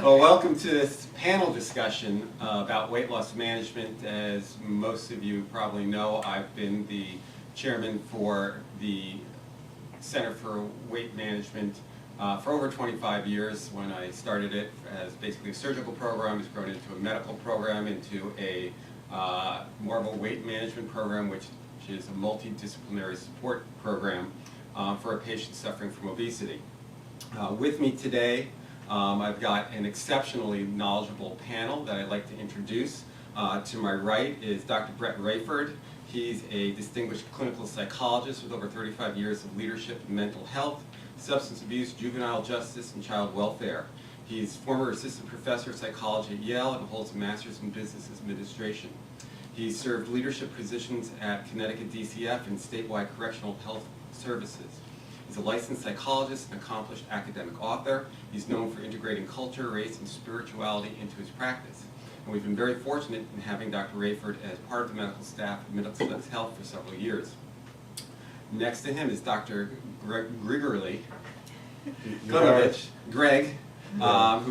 Well, welcome to this panel discussion about weight loss management. As most of you probably know, I've been the chairman for the Center for Weight Management for over 25 years. When I started it as basically a surgical program, it's grown into a medical program, into a more of a weight management program, which is a multidisciplinary support program for a patient suffering from obesity. With me today, I've got an exceptionally knowledgeable panel that I'd like to introduce. To my right is Dr. Brett Rayford. He's a distinguished clinical psychologist with over 35 years of leadership in mental health, substance abuse, juvenile justice, and child welfare. He's former assistant professor of psychology at Yale and holds a master's in business administration. He's served leadership positions at Connecticut DCF and statewide correctional health services. He's a licensed psychologist and accomplished academic author. He's known for integrating culture, race, and spirituality into his practice. And we've been very fortunate in having Dr. Rayford as part of the medical staff at Middlesex Health for several years. Next to him is Dr. Greg, who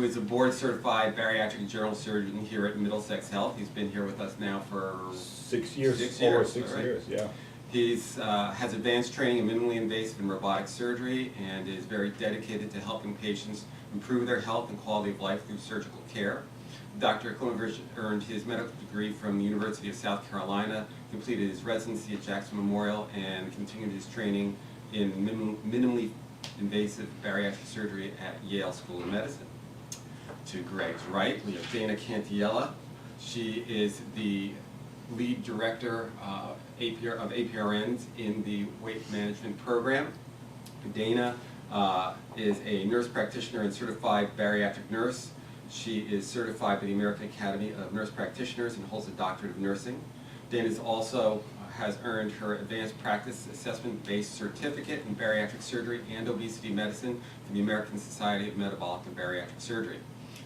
is a board-certified bariatric general surgeon here at Middlesex Health. He's been here with us now for 6 years. 6 years. Over 6 years, yeah. He has advanced training in minimally invasive and robotic surgery and is very dedicated to helping patients improve their health and quality of life through surgical care. Dr. Klimovich earned his medical degree from the University of South Carolina, completed his residency at Jackson Memorial, and continued his training in minimally invasive bariatric surgery at Yale School of Medicine. To Greg's right, we have Dana Cantiella. She is the lead director of APRNs in the weight management program. Dana is a nurse practitioner and certified bariatric nurse. She is certified by the American Academy of Nurse Practitioners and holds a doctorate of nursing. Dana also has earned her advanced practice assessment-based certificate in bariatric surgery and obesity medicine from the American Society of Metabolic and Bariatric Surgery.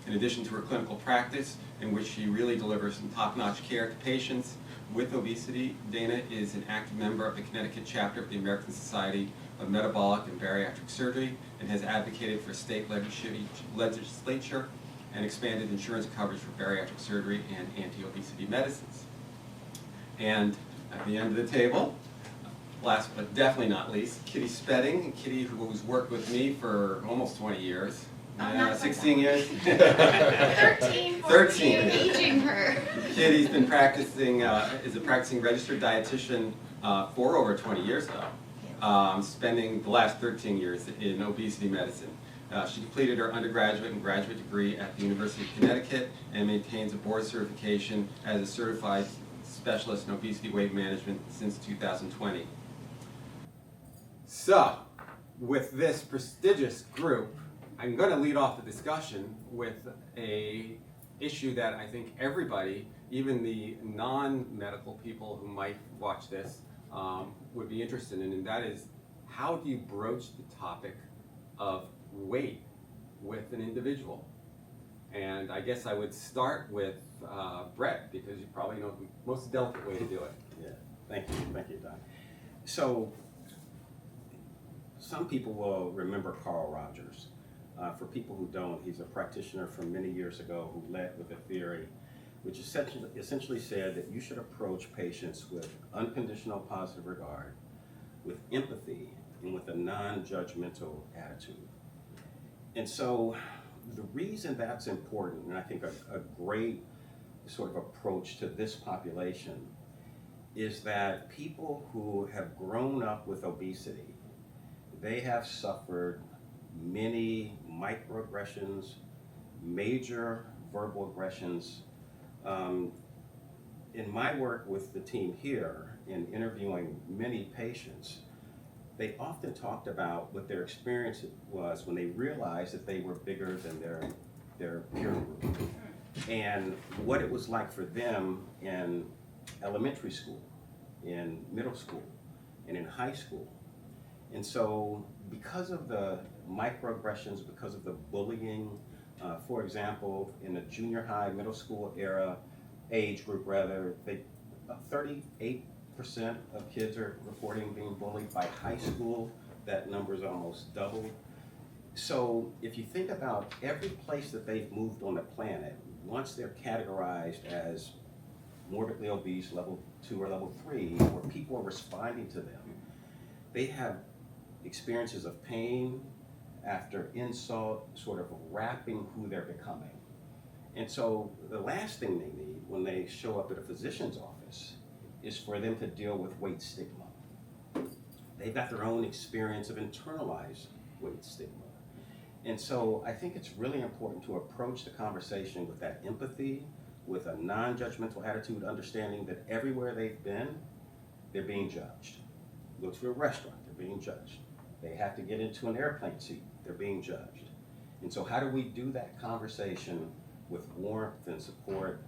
In addition to her clinical practice, in which she really delivers some top-notch care to patients with obesity, Dana is an active member of the Connecticut chapter of the American Society of Metabolic and Bariatric Surgery and has advocated for state legislature and expanded insurance coverage for bariatric surgery and anti-obesity medicines. And at the end of the table, last but definitely not least, Kitty Spedding. Kitty, who's worked with me for almost 20 years. 16 years? 13, 13. aging her. Kitty's been practicing, is a practicing registered dietitian for over 20 years now, spending the last 13 years in obesity medicine. She completed her undergraduate and graduate degree at the University of Connecticut and maintains a board certification as a certified specialist in obesity weight management since 2020. So, with this prestigious group, I'm going to lead off the discussion with an issue that I think everybody, even the non-medical people who might watch this, would be interested in, and that is, how do you broach the topic of weight with an individual? And I guess I would start with Brett, because you probably know the most delicate way to do it. Yeah, thank you, Don. So, some people will remember Carl Rogers. For people who don't, he's a practitioner from many years ago who led with a theory which essentially said that you should approach patients with unconditional positive regard, with empathy, and with a non-judgmental attitude. And so the reason that's important, and I think a great sort of approach to this population, is that people who have grown up with obesity, they have suffered many microaggressions, major verbal aggressions. In my work with the team here, in interviewing many patients, they often talked about what their experience was when they realized that they were bigger than their peer group, and what it was like for them in elementary school, in middle school, and in high school. And so because of the microaggressions, because of the bullying, for example, in the junior high, middle school age group, 38% of kids are reporting being bullied. By high school, that number is almost doubled. So if you think about every place that they've moved on the planet, once they're categorized as morbidly obese, level 2 or level 3, where people are responding to them, they have experiences of pain after insult, sort of wrapping who they're becoming. And so the last thing they need when they show up at a physician's office is for them to deal with weight stigma. They've got their own experience of internalized weight stigma. And so I think it's really important to approach the conversation with that empathy, with a non-judgmental attitude, understanding that everywhere they've been, they're being judged. Go to a restaurant, they're being judged. They have to get into an airplane seat, they're being judged. And so how do we do that conversation with warmth and support,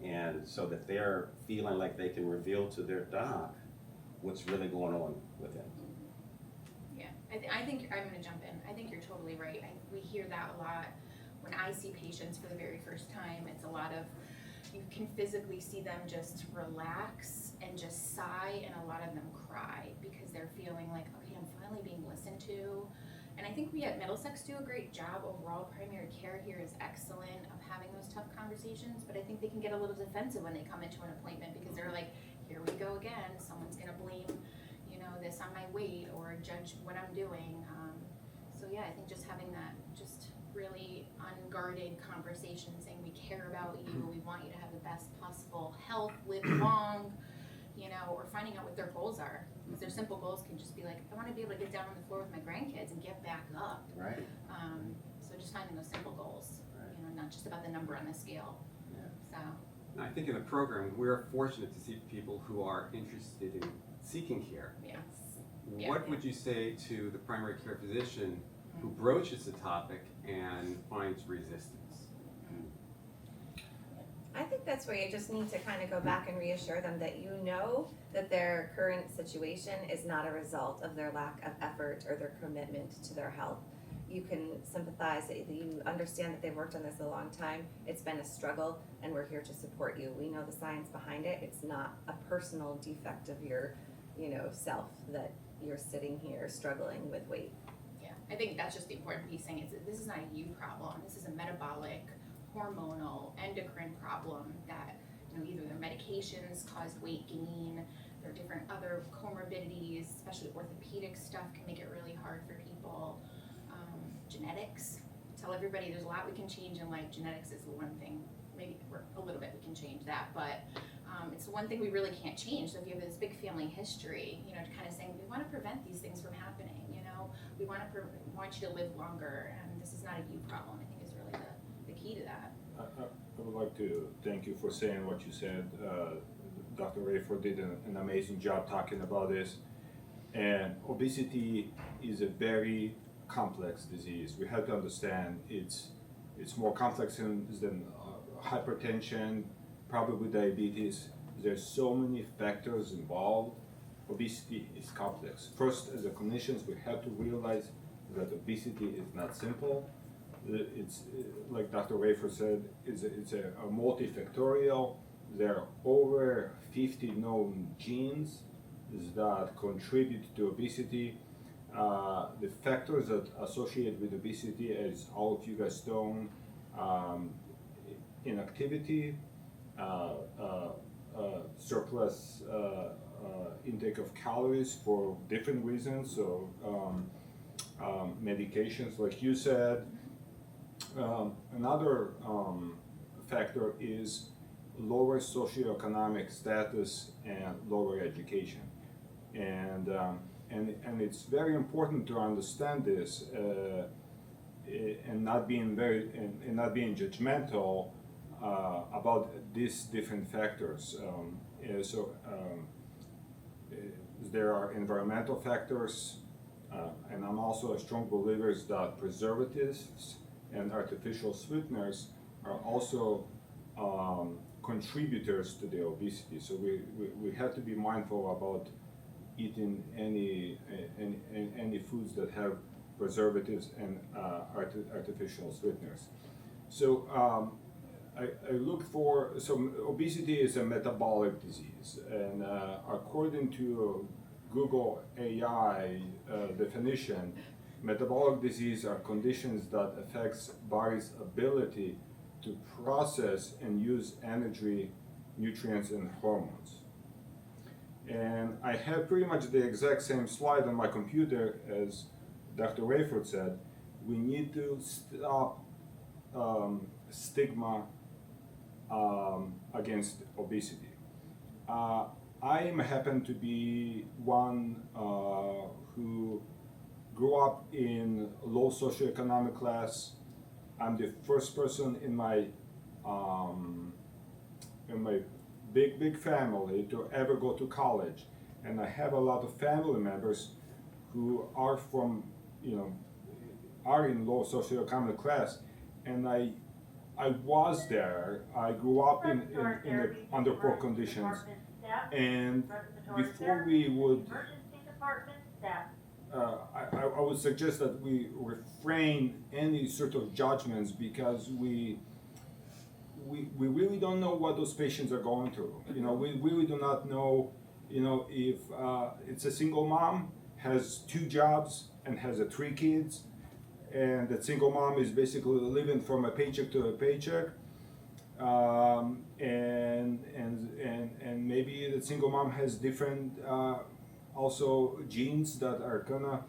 and so that they're feeling like they can reveal to their doc what's really going on with them? Yeah, I think, I'm gonna jump in. I think you're totally right. We hear that a lot. When I see patients for the very first time, it's a lot of, you can physically see them just relax and just sigh, and a lot of them cry because they're feeling like, okay, I'm finally being listened to. And I think we at Middlesex do a great job overall. Primary care here is excellent of having those tough conversations, but I think they can get a little defensive when they come into an appointment because they're like, here we go again, someone's gonna blame, this on my weight or judge what I'm doing. So yeah, I think just having that just really unguarded conversation saying we care about you, we want you to have the best possible health, live long, or finding out what their goals are. Because their simple goals can just be like, I want to be able to get down on the floor with my grandkids and get back up. Right. So just finding those simple goals, Right. Not just about the number on the scale. Yeah. So. I think in the program, we're fortunate to see people who are interested in seeking care. Yeah. What would you say to the primary care physician who broaches the topic and finds resistance? I think that's where you just need to kind of go back and reassure them that that their current situation is not a result of their lack of effort or their commitment to their health. You can sympathize that you understand that they've worked on this a long time. It's been a struggle, and we're here to support you. We know the science behind it. It's not a personal defect of your, self that you're sitting here struggling with weight. Yeah, I think that's just the important piece, saying this is not a you problem. This is a metabolic, hormonal, endocrine problem that, either their medications caused weight gain, there are different other comorbidities, especially orthopedic stuff can make it really hard for people. Genetics, tell everybody there's a lot we can change in life. Genetics is the one thing, maybe a little bit we can change that, but it's the one thing we really can't change. So if you have this big family history, kind of saying we want to prevent these things from happening, we want you to live longer, and this is not a you problem. I think is really the key to that. I would like to thank you for saying what you said. Dr. Rayford did an amazing job talking about this. And obesity is a very complex disease. We have to understand it's more complex than hypertension, probably diabetes. There's so many factors involved. Obesity is complex. First, as a clinicians, we have to realize that obesity is not simple. It's like Dr. Rayford said, it's a multifactorial. There are over 50 known genes that contribute to obesity. The factors that associate with obesity, as all of you guys know, inactivity, surplus intake of calories for different reasons, so medications like you said. Another factor is lower socioeconomic status and lower education, and it's very important to understand this and not being judgmental about these different factors. There are environmental factors, and I'm also a strong believer that preservatives and artificial sweeteners are also contributors to the obesity. So we have to be mindful about eating any foods that have preservatives and artificial sweeteners. So I look for, so obesity is a metabolic disease, and according to Google AI definition, Metabolic disease are conditions that affects body's ability to process and use energy, nutrients, and hormones. And I have pretty much the exact same slide on my computer as Dr. Rayford said. We need to stop stigma against obesity. I happen to be one who grew up in low socioeconomic class. I'm the first person in my big family to ever go to college, and I have a lot of family members who are from, are in low socioeconomic class, and I was there. I grew up under poor conditions, and before we would, I would suggest that we refrain any sort of judgments, because we really don't know what those patients are going through. We really do not know, if it's a single mom, has 2 jobs and has 3 kids, and that single mom is basically living from a paycheck to a paycheck, and maybe the single mom has different also genes that are gonna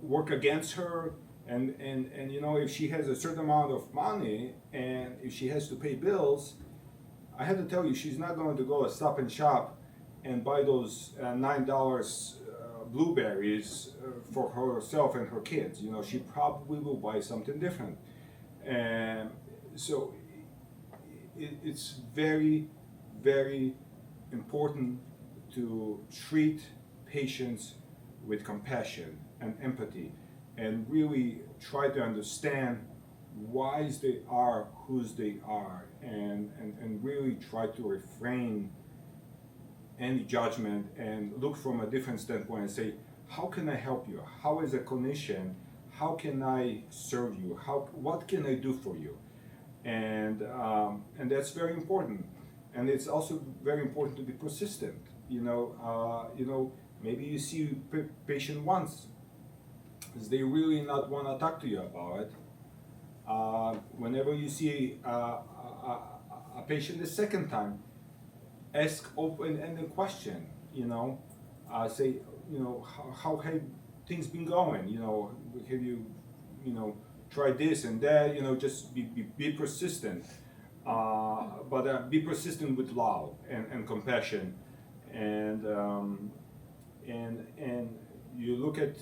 work against her, and if she has a certain amount of money and if she has to pay bills, I have to tell you, she's not going to go to Stop and Shop and buy those $9 blueberries for herself and her kids. She probably will buy something different. And so it's very, very important to treat patients with compassion and empathy, and really try to understand why they are whose they are, and really try to refrain any judgment and look from a different standpoint and say, how can I help you? How, as a clinician, how can I serve you? What can I do for you? And that's very important. And it's also very important to be persistent. Maybe you see a patient once, they really not want to talk to you about it. Whenever you see a patient the second time, ask open-ended question. Say, how have things been going? Have you, tried this and that? Just be persistent, but be persistent with love and compassion, and you look at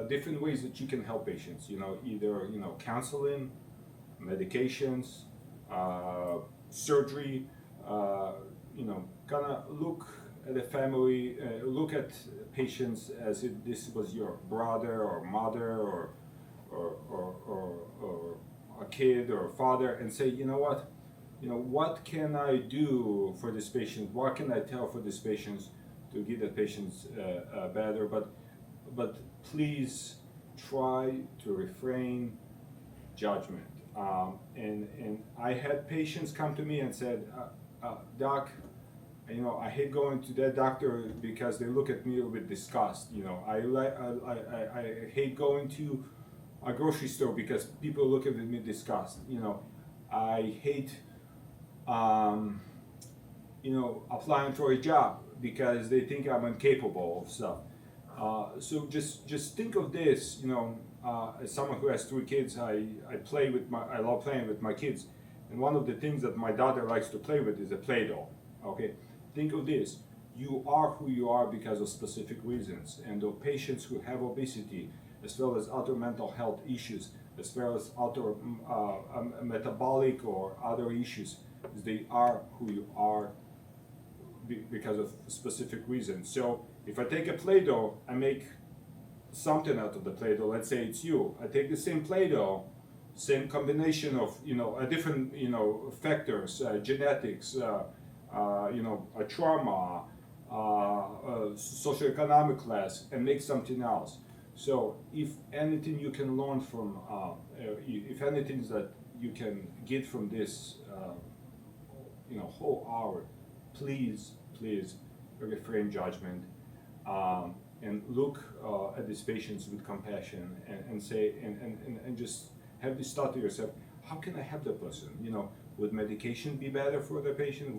different ways that you can help patients. Either counseling, medications, surgery. Kind of look at the family, look at patients as if this was your brother or mother or a kid or a father, and say, what can I do for this patient? What can I tell for this patient to give the patients better? But please try to refrain judgment. And I had patients come to me and said, Doc, I hate going to that doctor because they look at me with disgust. I hate going to a grocery store because people look at me with disgust. I hate applying for a job because they think I'm incapable of stuff. So just think of this, as someone who has 3 kids, I love playing with my kids, and one of the things that my daughter likes to play with is a Play-Doh. Okay, think of this: you are who you are because of specific reasons, and the patients who have obesity, as well as other mental health issues, as well as other metabolic or other issues, they are who you are because of specific reasons. So if I take a Play-Doh, I make something out of the Play-Doh. Let's say it's you. I take the same Play-Doh, same combination of a different factors, genetics, a trauma, socioeconomic class, and make something else. So if anything you can learn from, if anything that you can get from this, whole hour, please refrain judgment. and look at these patients with compassion and say, and just have this thought to yourself, how can I help the person? You know, would medication be better for the patient?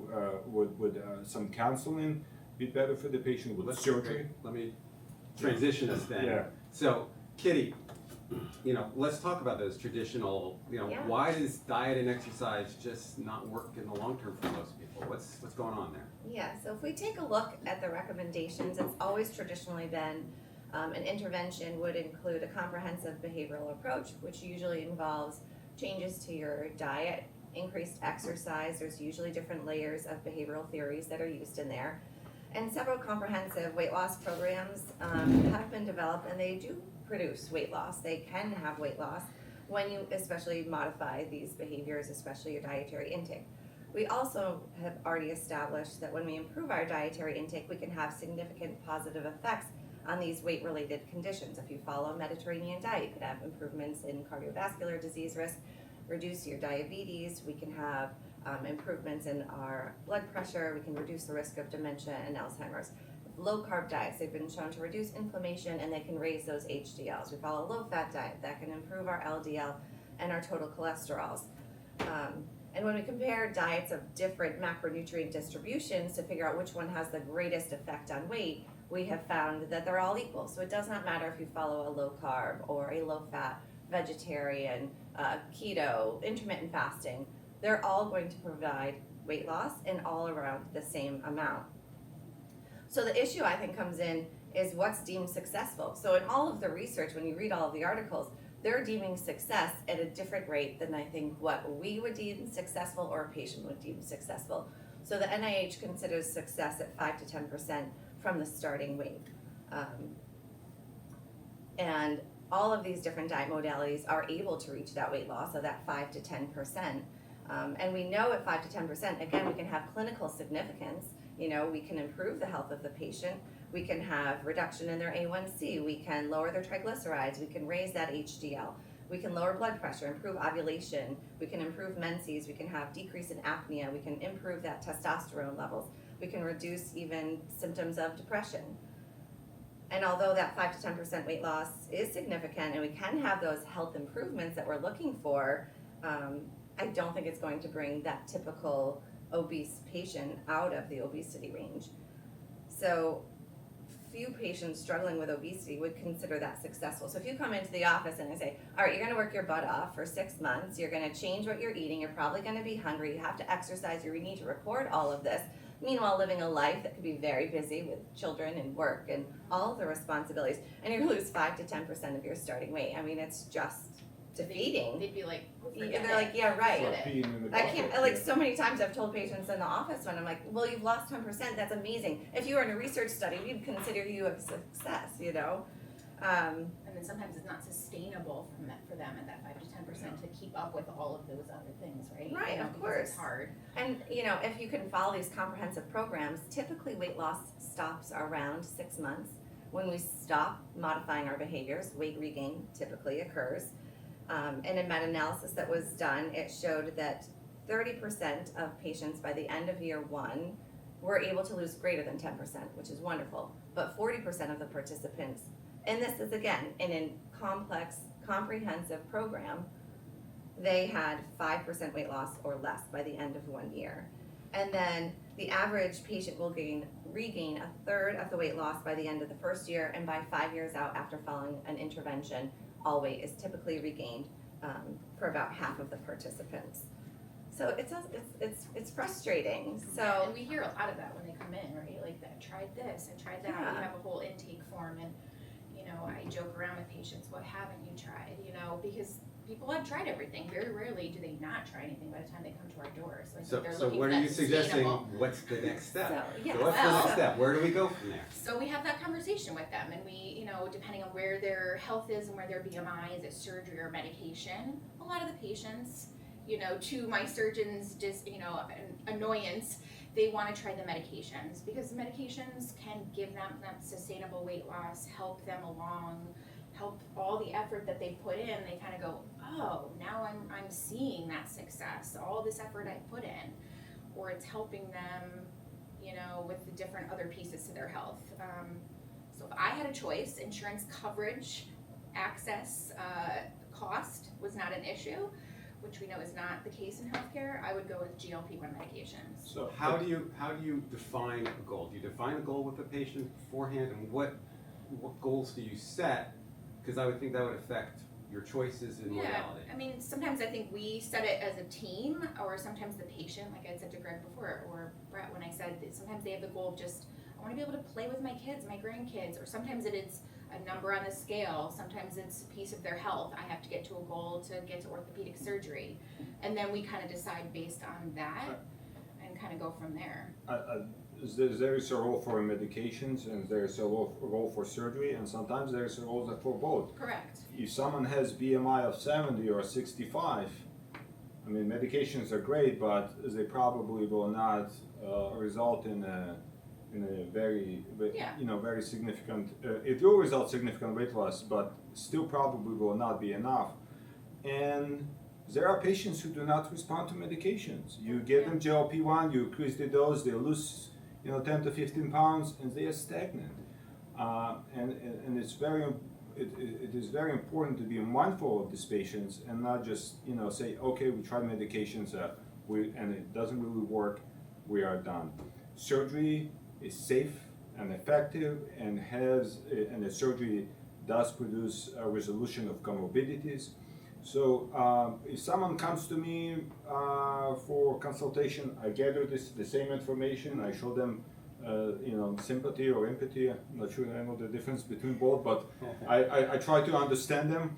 Would some counseling be better for the patient? Would surgery? Let me transition us then. Yeah. So, Kitty, you know, let's talk about those traditional, you know, Yeah. why does diet and exercise just not work in the long term for most people? What's going on there? Yeah, so if we take a look at the recommendations, it's always traditionally been an intervention would include a comprehensive behavioral approach, which usually involves changes to your diet, increased exercise. There's usually different layers of behavioral theories that are used in there. And several comprehensive weight loss programs have been developed, and they do produce weight loss. They can have weight loss when you especially modify these behaviors, especially your dietary intake. We also have already established that when we improve our dietary intake, we can have significant positive effects on these weight-related conditions. If you follow a Mediterranean diet, you can have improvements in cardiovascular disease risk, reduce your diabetes, we can have improvements in our blood pressure, we can reduce the risk of dementia and Alzheimer's. Low-carb diets, they've been shown to reduce inflammation and they can raise those HDLs. We follow a low-fat diet that can improve our LDL and our total cholesterols. And when we compare diets of different macronutrient distributions to figure out which one has the greatest effect on weight, we have found that they're all equal. So it does not matter if you follow a low carb or a low fat, vegetarian, keto, intermittent fasting, they're all going to provide weight loss and all around the same amount. So the issue I think comes in is what's deemed successful. So in all of the research, when you read all of the articles, they're deeming success at a different rate than I think what we would deem successful or a patient would deem successful. So the NIH considers success at 5 to 10% from the starting weight. And all of these different diet modalities are able to reach that weight loss of that 5 to 10%. And we know at 5 to 10%, again, we can have clinical significance. You know, we can improve the health of the patient. We can have reduction in their A1C. We can lower their triglycerides. We can raise that HDL. We can lower blood pressure, improve ovulation. We can improve menses. We can have decrease in apnea. We can improve that testosterone levels. We can reduce even symptoms of depression. And although that 5 to 10% weight loss is significant and we can have those health improvements that we're looking for, I don't think it's going to bring that typical obese patient out of the obesity range. So few patients struggling with obesity would consider that successful. So if you come into the office and I say, all right, you're gonna work your butt off for 6 months, you're gonna change what you're eating, you're probably gonna be hungry, you have to exercise, you need to record all of this, meanwhile living a life that could be very busy with children and work and all of the responsibilities, and you lose 5 to 10% of your starting weight. I mean, it's just defeating. They'd be like, And they're like, yeah, right. Forget it. Peeing in the I can't, bucket, like yeah. so many times I've told patients in the office when I'm like, well, you've lost 10%, that's amazing. If you were in a research study, we'd consider you a success, you know? And then sometimes it's not sustainable for them at that 5 to 10% to keep up with all of those other things, right? Right, You know, of because course. it's hard. And, you know, if you can follow these comprehensive programs, typically weight loss stops around 6 months. When we stop modifying our behaviors, weight regain typically occurs. In a meta-analysis that was done, it showed that 30% of patients by the end of year 1 were able to lose greater than 10%, which is wonderful. But 40% of the participants, and this is again in a complex, comprehensive program, they had 5% weight loss or less by the end of 1 year. And then the average patient will regain a third of the weight loss by the end of the first year, and by 5 years out after following an intervention, all weight is typically regained for about half of the participants. So it's frustrating. Yeah, So and we hear a lot of that when they come in, right? Like, I tried this, I tried that. Yeah. You have a whole intake form, and you know, I joke around with patients, what haven't you tried? You know, because people have tried everything. Very rarely do they not try anything by the time they come to our doors. So I think they're So looking what for are that you suggesting? sustainable. What's the next step? So, yeah, So what's the well- next step? Where do we go from there? So we have that conversation with them, and we, you know, depending on where their health is and where their BMI is, at surgery or medication. A lot of the patients, you know, to my surgeon's annoyance, they want to try the medications because the medications can give them that sustainable weight loss, help them along, help all the effort that they put in. They kind of go, oh, now I'm seeing that success, all this effort I put in, or it's helping them, you know, with the different other pieces to their health. So if I had a choice, insurance coverage, access, cost was not an issue, which we know is not the case in healthcare, I would go with GLP-1 medications. So how do you define a goal? Do you define a goal with the patient beforehand, and what goals do you set? Because I would think that would affect your choices in modality. I mean, sometimes I think we set it as a team, or sometimes the patient, like I said to Greg before, or Brett when I said that sometimes they have the goal of just, I want to be able to play with my kids, my grandkids, or sometimes it is a number on the scale, sometimes it's a piece of their health. I have to get to a goal to get to orthopedic surgery. And then we kind of decide based on that and kind of go from there. There is a role for medications and there is a role for surgery, and sometimes there is a role for both. Correct. If someone has BMI of 70 or 65, I mean, medications are great, but they probably will not result in a very, very significant. It will result significant weight loss, but still probably will not be enough. And there are patients who do not respond to medications. You give them GLP-1, you increase the dose, they lose 10 to 15 pounds, and they are stagnant. And it's it is very important to be mindful of these patients and not just say, okay, we tried medications, and it doesn't really work, we are done. Surgery is safe and effective, and the surgery does produce a resolution of comorbidities. So if someone comes to me for consultation, I gather the same information. I show them, sympathy or empathy. I'm not sure I know the difference between both, but I try to understand them,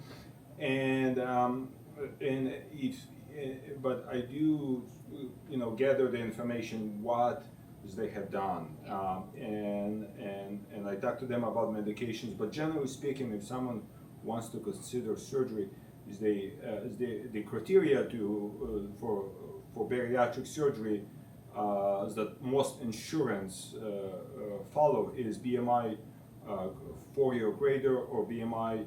but I do, gather the information what they have done, and I talk to them about medications. But generally speaking, if someone wants to consider surgery, is the criteria for bariatric surgery that most insurance follow is BMI 40 or greater, or BMI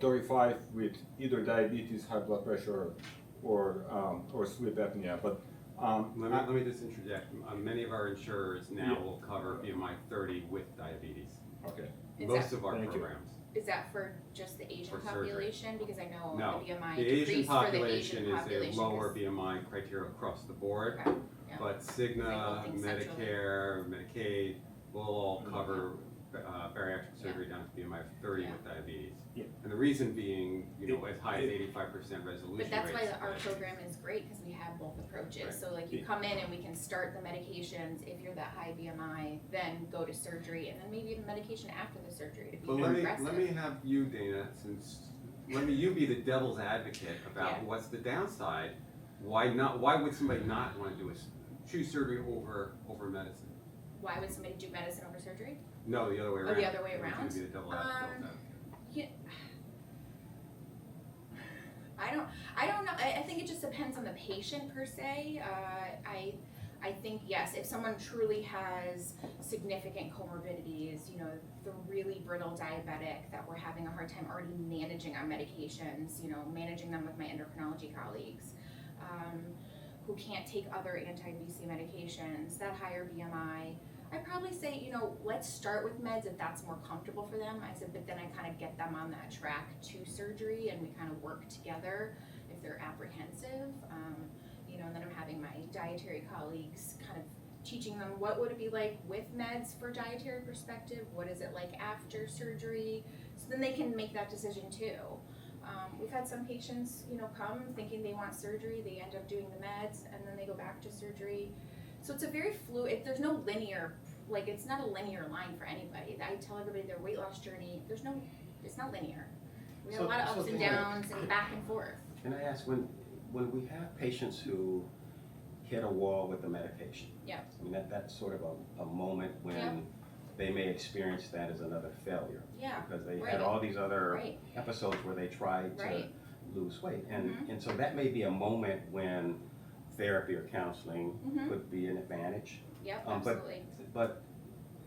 35 with either diabetes, high blood pressure, or sleep apnea. But let me just interject. Many of our insurers now will cover BMI 30 with diabetes. Okay. Most of our programs. Is that for just the Asian population? Because I know No, the BMI the Asian decreased population for the Asian is a lower BMI criteria across the board, Okay, yeah. but Cigna, Everything centrally. Medicare, Medicaid will all cover bariatric surgery down to BMI of 30 with diabetes. Yeah. And the reason being, as high as 85% resolution But that's why rates. our program is great, because we have both approaches. Right. So like you come in and we can start the medications. If you're that high BMI, then go to surgery, and then maybe even medication after the surgery to be But more let aggressive. me have you, Dana, let you be the devil's advocate about what's the downside. Why would somebody not want to choose surgery over medicine? Why would somebody do medicine over surgery? No, the other way Oh, around. the other way around? Be the devil's advocate. Yeah. I don't know. I think it just depends on the patient per se. I think yes, if someone truly has significant comorbidities, the really brittle diabetic that we're having a hard time already managing on medications, managing them with my endocrinology colleagues, who can't take other anti-obesity medications, that higher BMI, I'd probably say, let's start with meds if that's more comfortable for them. I said, but then I kind of get them on that track to surgery, and we kind of work together if they're apprehensive. And then I'm having my dietary colleagues kind of teaching them what would it be like with meds for dietary perspective, what is it like after surgery, so then they can make that decision too. We've had some patients, come thinking they want surgery, they end up doing the meds, and then they go back to surgery. So it's a very fluid, there's no linear, it's not a linear line for anybody. I tell everybody their weight loss journey, it's not linear. We have a lot of ups and downs and back and forth. Can I ask, when we have patients who hit a wall with the medication, I mean that's sort of a moment when they may experience that as another failure. Because they had all these other episodes where they tried to lose weight. And so that may be a moment when therapy or counseling could be an advantage. Absolutely. But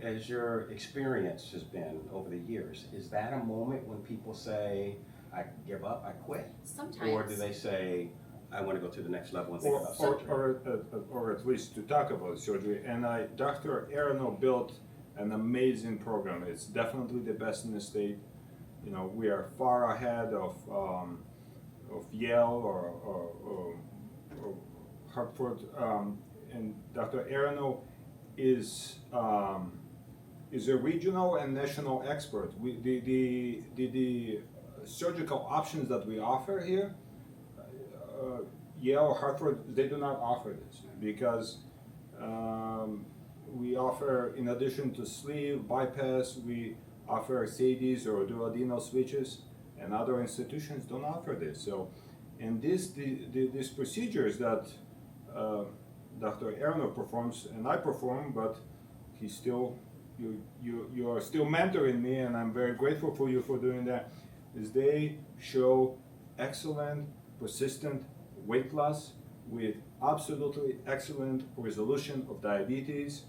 as your experience has been over the years, is that a moment when people say, I give up, I quit? Sometimes. Or do they say, I want to go to the next level and think about surgery? Or at least to talk about surgery. And Dr. Arano built an amazing program. It's definitely the best in the state. You know, we are far ahead of Yale or Hartford, and Dr. Arano is a regional and national expert. The surgical options that we offer here, Yale or Hartford, they do not offer this because we offer, in addition to sleeve bypass, we offer SADIs or duodenal switches, and other institutions don't offer this. So, and these procedures that Dr. Arano performs and I perform, but he's still, you are still mentoring me, and I'm very grateful for you for doing that, is they show excellent, persistent weight loss with absolutely excellent resolution of diabetes.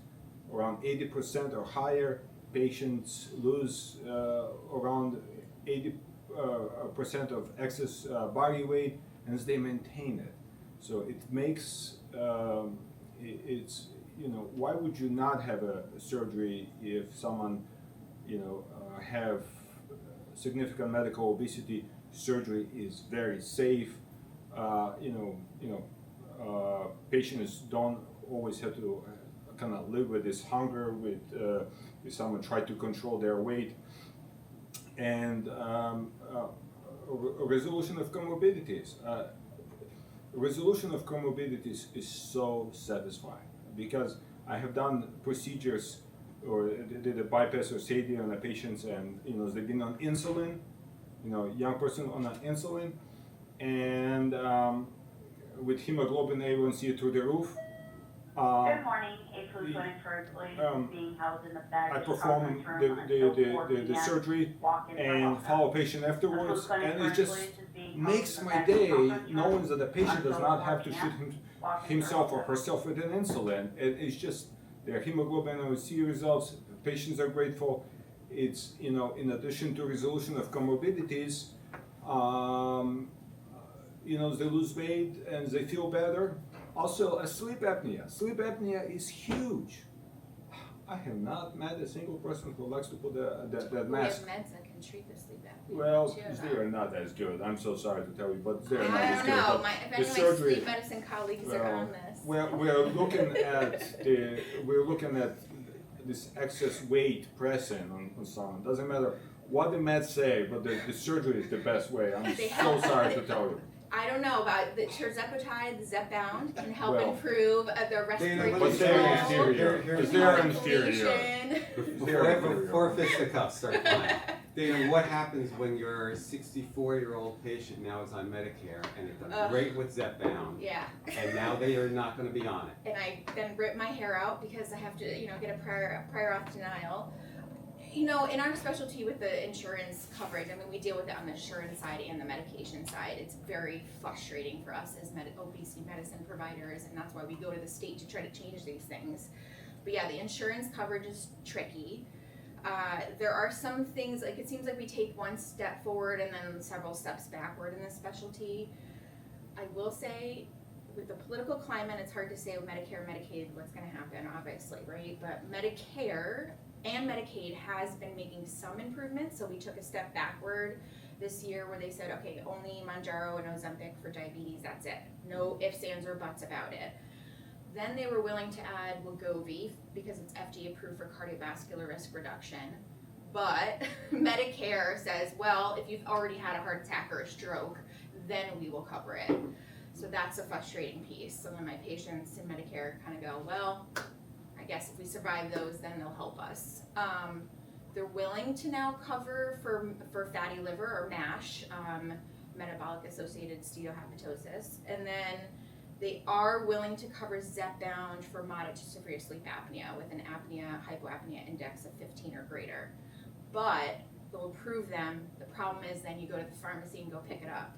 Around 80% or higher patients lose around 80% of excess body weight, and they maintain it. So it makes it's, you know, why would you not have a surgery if someone, you know, have significant medical obesity? Surgery is very safe. Patients don't always have to kind of live with this hunger, with someone try to control their weight, and a resolution of comorbidities. Resolution of comorbidities is so satisfying because I have done procedures or did a bypass or SADI on the patients, and you know they've been on insulin, you know, young person on an insulin, and with hemoglobin A1C through the roof. Good morning. A food clinic for employees being housed in the baggage I perform the surgery and follow patient afterwards, and it just makes my day knowing that the patient does not have to shoot himself or herself with an insulin. It's just their hemoglobin A1C results. Patients are grateful. It's, you know, in addition to resolution of comorbidities, you know, they lose weight and they feel better. Also, a sleep apnea. Sleep apnea is huge. I have not met a single person who likes to put that mask. We have meds that can treat the sleep apnea. Well, too. they are not as good. I'm so sorry to tell you, but they're not I as don't good. know. But If any of my sleep medicine colleagues are on this. we're looking at this excess weight pressing on someone. Doesn't matter what the meds say, but the surgery is the best way. I'm so sorry to tell you. I don't know about the tirzepatide, the Zepbound can help Well, improve the respiratory But they're inferior. Because they're inferior. Before fisticuffs start flying. Dana, what happens when your 64-year-old patient now is on Medicare and it does great with Zepbound, Yeah. and now they are not going to be on it? And I then rip my hair out because I have to, you know, get a prior auth denial. You know, in our specialty with the insurance coverage, I mean, we deal with it on the insurance side and the medication side. It's very frustrating for us as obesity medicine providers, and that's why we go to the state to try to change these things. But yeah, the insurance coverage is tricky. There are some things, like it seems like we take one step forward and then several steps backward in this specialty. I will say, with the political climate, it's hard to say with Medicare, Medicaid, what's gonna happen, obviously, right? But Medicare and Medicaid has been making some improvements, so we took a step backward this year where they said, okay, only Mounjaro and Ozempic for diabetes, that's it. No ifs, ands, or buts about it. Then they were willing to add Wegovy because it's FDA approved for cardiovascular risk reduction. But Medicare says, well, if you've already had a heart attack or a stroke, then we will cover it. So that's a frustrating piece. So then my patients in Medicare kind of go, well, I guess if we survive those, then they'll help us. They're willing to now cover for fatty liver or MASH, metabolic associated steatohepatosis, and then they are willing to cover Zepbound for moderate to severe sleep apnea with an hypoapnea index of 15 or greater. But they'll approve them. The problem is then you go to the pharmacy and go pick it up.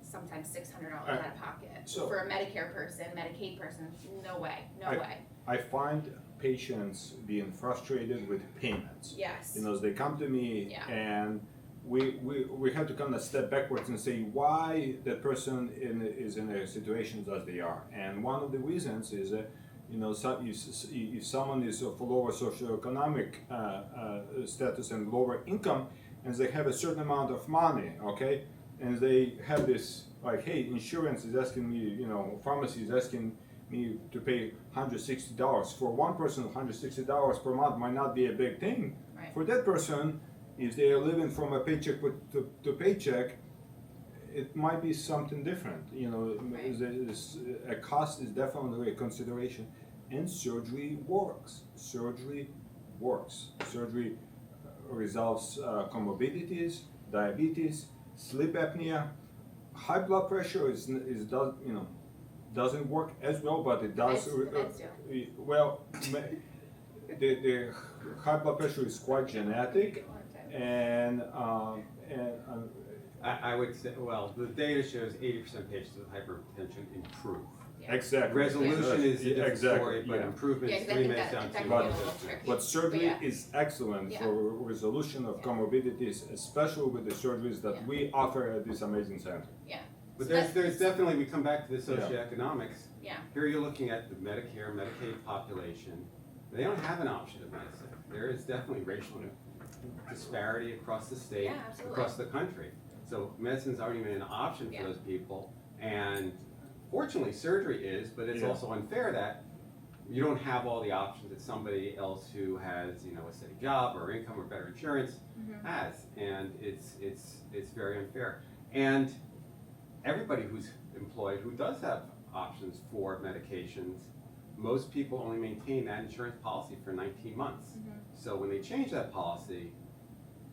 Sometimes $600 out of pocket. So for a Medicare person, Medicaid person, no way. I find patients being frustrated with payments. Yes. You know, they come to me and we have to kind of step backwards and say why the person is in a situation as they are. And one of the reasons is You know, if someone is of lower socioeconomic status and lower income, and they have a certain amount of money, okay, and they have this like, hey, insurance is asking me, you know, pharmacy is asking me to pay $160. For one person, $160 per month might not be a big thing. Right. For that person, if they are living from a paycheck to paycheck, it might be something different. You know, Right. a cost is definitely a consideration, and surgery works. Surgery works. Surgery resolves comorbidities, diabetes, sleep apnea. High blood pressure doesn't work as well, but it does. The meds do. Well, the high blood pressure is quite genetic, and I would say, well, the data shows 80% of patients with hypertension improve. Yeah. exactly. Resolution is a different Exactly, story, but yeah. improvement Yeah, is 'cause I 3 think minutes that down can to be a 1 little minute. tricky. But surgery yeah. is excellent Yeah. for resolution of Yeah. comorbidities, especially with the surgeries that Yeah. we offer at this amazing center. Yeah. But So there's definitely, we come back to the Yeah. socioeconomics. Yeah. Here you're looking at the Medicare, Medicaid population. They don't have an option of medicine. There is definitely racial disparity across the state, Yeah, absolutely. across the country. So medicine's aren't even an option for Yeah. those people. And fortunately, surgery is, but it's Yeah. also unfair that you don't have all the options that somebody else who has, you know, a steady job or income or better insurance Mhm. has. And it's very unfair. And everybody who's employed who does have options for medications, most people only maintain that insurance policy for 19 months. Mhm. So when they change that policy,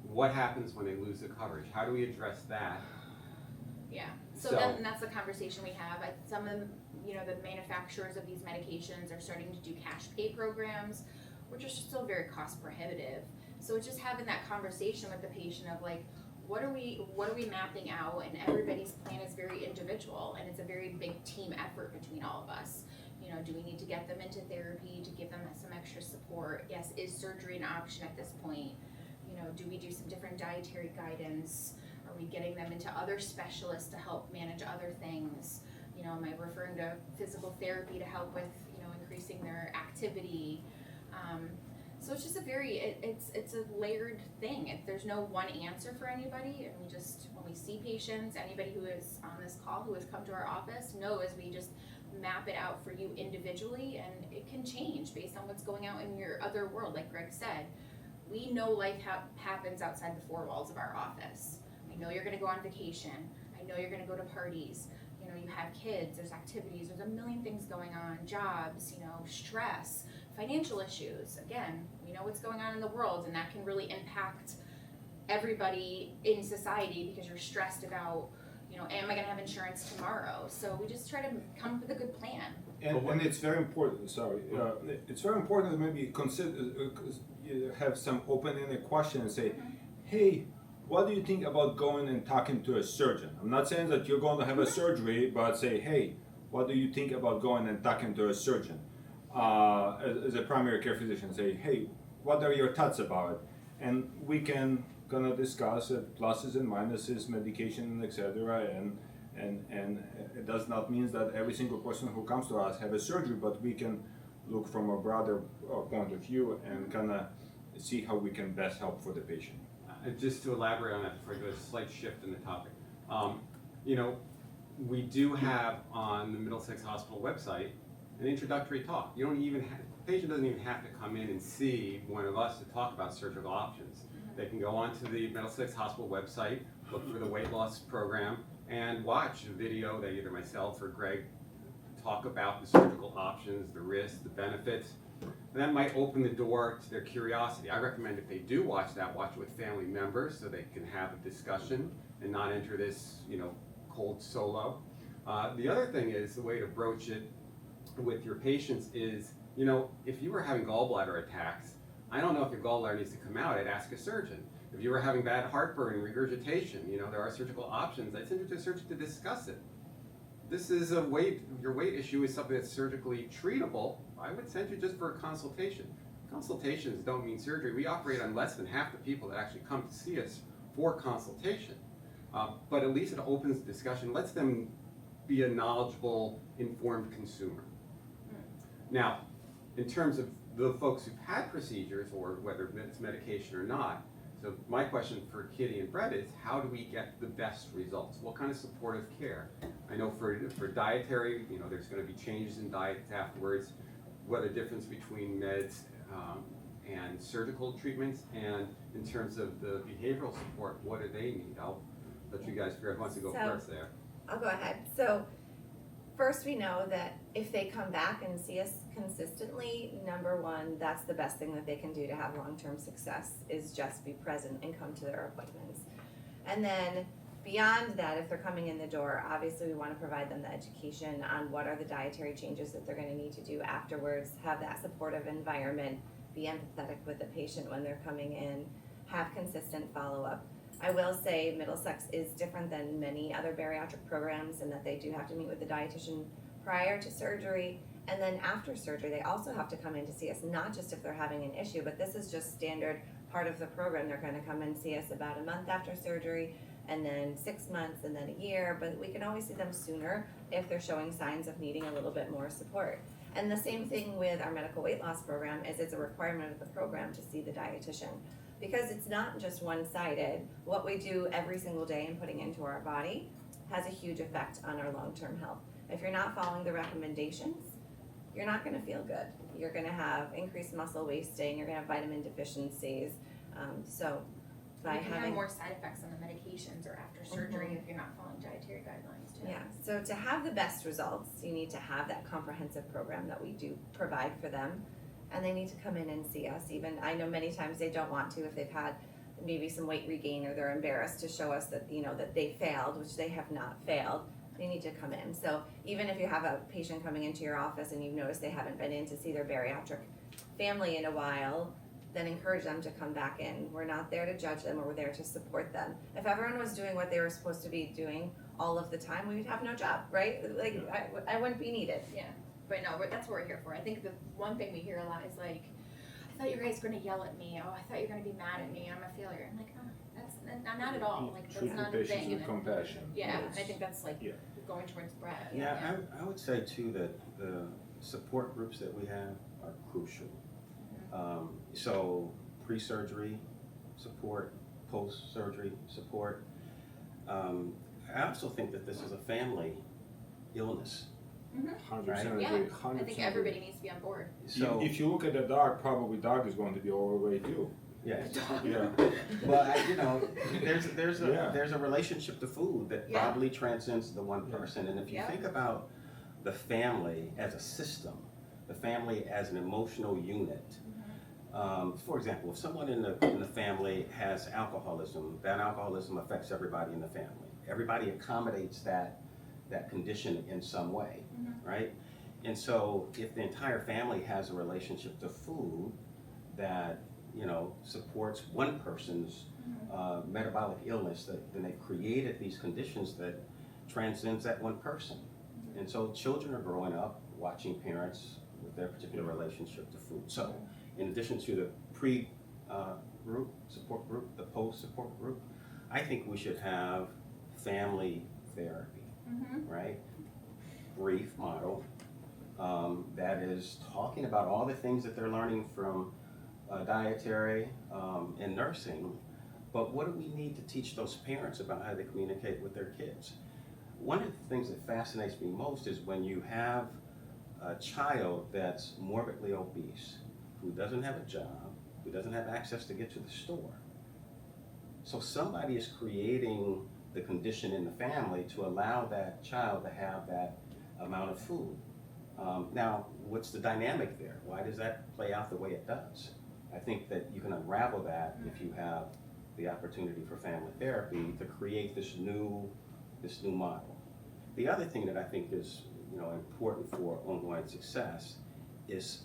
what happens when they lose the coverage? How do we address that? Yeah, so So- then that's the conversation we have. Some of the manufacturers of these medications are starting to do cash pay programs, which are still very cost prohibitive. So it's just having that conversation with the patient of like, what are we mapping out? And everybody's plan is very individual, and it's a very big team effort between all of us. You know, do we need to get them into therapy to give them some extra support? Yes, is surgery an option at this point? You know, do we do some different dietary guidance? Are we getting them into other specialists to help manage other things? You know, am I referring to physical therapy to help with, increasing their activity? So it's just it's a layered thing. There's no one answer for anybody, and when we see patients, anybody who is on this call who has come to our office knows we just map it out for you individually, and it can change based on what's going out in your other world. Like Greg said, we know life happens outside the four walls of our office. I know you're gonna go on vacation. I know you're gonna go to parties. You know, you have kids, there's activities, there's a million things going on, jobs, stress, financial issues. Again, we know what's going on in the world, and that can really impact everybody in society because you're stressed about, am I gonna have insurance tomorrow? So we just try to come up with a good plan. And it's very important. It's very important to maybe have some open-ended question and say, hey, what do you think about going and talking to a surgeon? I'm not saying that you're going to have a surgery, but say, hey, what do you think about going and talking to a surgeon? As a primary care physician, say, hey, what are your thoughts about it? And we can kind of discuss pluses and minuses, medication, etc. And it does not mean that every single person who comes to us have a surgery, but we can look from a broader point of view and kind of see how we can best help for the patient. Just to elaborate on that before I go, a slight shift in the topic. We do have on the Middlesex Hospital website an introductory talk. The patient doesn't even have to come in and see one of us to talk about surgical options. They can go onto the Middlesex Hospital website, look for the weight loss program, and watch a video that either myself or Greg talk about the surgical options, the risks, the benefits. And that might open the door to their curiosity. I recommend if they do watch it with family members so they can have a discussion and not enter this, cold solo. The other thing is the way to broach it with your patients is, if you were having gallbladder attacks, I don't know if your gallbladder needs to come out, I'd ask a surgeon. If you were having bad heartburn and regurgitation, there are surgical options, I'd send you to a surgeon to discuss it. This is your weight issue is something that's surgically treatable, I would send you just for a consultation. Consultations don't mean surgery. We operate on less than half the people that actually come to see us for consultation. But at least it opens the discussion, lets them be a knowledgeable, informed consumer. Now, in terms of the folks who've had procedures, or whether it's medication or not, so my question for Kitty and Brett is, how do we get the best results? What kind of supportive care? I know for dietary, there's going to be changes in diets afterwards. What a difference between meds and surgical treatments, and in terms of the behavioral support, what do they need? I'll let you guys figure out who wants to go first there. I'll go ahead. So first, we know that if they come back and see us consistently, number one, that's the best thing that they can do to have long-term success, is just be present and come to their appointments. And then beyond that, if they're coming in the door, obviously we want to provide them the education on what are the dietary changes that they're going to need to do afterwards, have that supportive environment, be empathetic with the patient when they're coming in, have consistent follow-up. I will say Middlesex is different than many other bariatric programs in that they do have to meet with the dietitian prior to surgery, and then after surgery they also have to come in to see us, not just if they're having an issue, but this is just standard part of the program. They're going to come and see us about a month after surgery, and then 6 months, and then a year, but we can always see them sooner if they're showing signs of needing a little bit more support. And the same thing with our medical weight loss program, is it's a requirement of the program to see the dietitian. Because it's not just one-sided. What we do every single day and putting into our body has a huge effect on our long-term health. If you're not following the recommendations, you're not going to feel good. You're going to have increased muscle wasting, you're going to have vitamin deficiencies. So by you can having have more side effects on the medications or after surgery if you're not following dietary guidelines too. Yeah, so to have the best results, you need to have that comprehensive program that we do provide for them. And they need to come in and see us. Even, I know many times they don't want to if they've had maybe some weight regain, or they're embarrassed to show us that, that they failed, which they have not failed. They need to come in. So even if you have a patient coming into your office and you've noticed they haven't been in to see their bariatric family in a while, then encourage them to come back in. We're not there to judge them, or we're there to support them. If everyone was doing what they were supposed to be doing all of the time, we would have no job, right? Like, I wouldn't be needed. Yeah. But no, that's what we're here for. I think the one thing we hear a lot is like, I thought you guys were going to yell at me. Oh, I thought you were going to be mad at me. I'm a failure. I'm like, oh, that's not at all. Like, that's Treat the not a patients thing. with compassion. Yeah, Yes. I think that's like Yeah. going towards Brett. Yeah, I would say too that the support groups that we have are crucial. So pre-surgery support, post-surgery support. I also think that this is a family illness. 100% Yeah, agree. 100% I think everybody needs to be on board. So if you look at the dog, probably dog is going to be overweight too. yeah, Yeah. but Yeah. there's a relationship to food that Yeah. probably transcends the one person. And if you Yeah. think about the family as a system, the family as an emotional unit. For example, if someone in the family has alcoholism, that alcoholism affects everybody in the family. Everybody accommodates that condition in some way, right? And so if the entire family has a relationship to food that supports one person's metabolic illness, then they've created these conditions that transcends that one person. And so children are growing up watching parents with their particular relationship to food. So in addition to the pre-group, support group, the post-support group, I think we should have family therapy, right? Brief model that is talking about all the things that they're learning from dietary and nursing, but what do we need to teach those parents about how they communicate with their kids? One of the things that fascinates me most is when you have a child that's morbidly obese, who doesn't have a job, who doesn't have access to get to the store. So somebody is creating the condition in the family to allow that child to have that amount of food. Now, what's the dynamic there? Why does that play out the way it does? I think that you can unravel that if you have the opportunity for family therapy to create this new model. The other thing that I think is important for ongoing success is,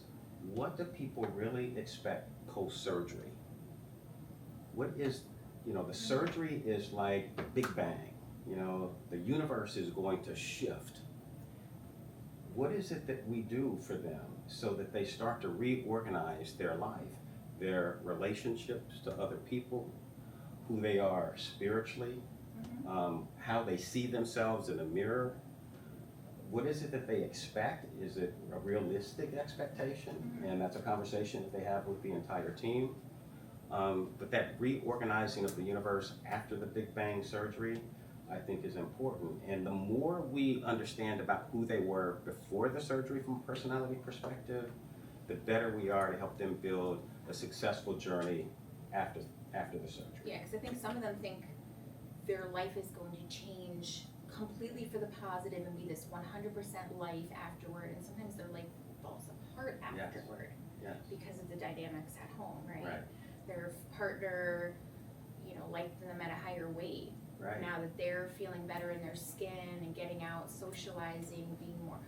what do people really expect post-surgery? What is, the surgery is like the Big Bang. The universe is going to shift. What is it that we do for them so that they start to reorganize their life, their relationships to other people, who they are spiritually, how they see themselves in the mirror? what is it that they expect? Is it a realistic expectation? And that's a conversation that they have with the entire team. But that reorganizing of the universe after the Big Bang surgery, I think is important. And the more we understand about who they were before the surgery from a personality perspective, the better we are to help them build a successful journey after the surgery. Yeah, because I think some of them think their life is going to change completely for the positive and be this 100% life afterward, and sometimes their life falls apart afterward Yes. because of the dynamics at home, right? Right. Their partner, liked them at a higher weight. Right. Now that they're feeling better in their skin and getting out, socializing, being more,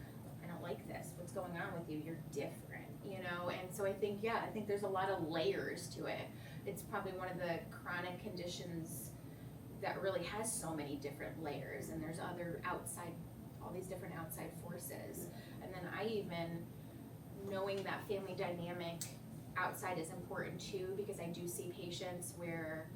I don't like this, what's going on with you? You're different, And so I think there's a lot of layers to it. It's probably one of the chronic conditions that really has so many different layers, and there's all these different outside forces. And then I even, knowing that family dynamic outside is important too, because I do see patients where,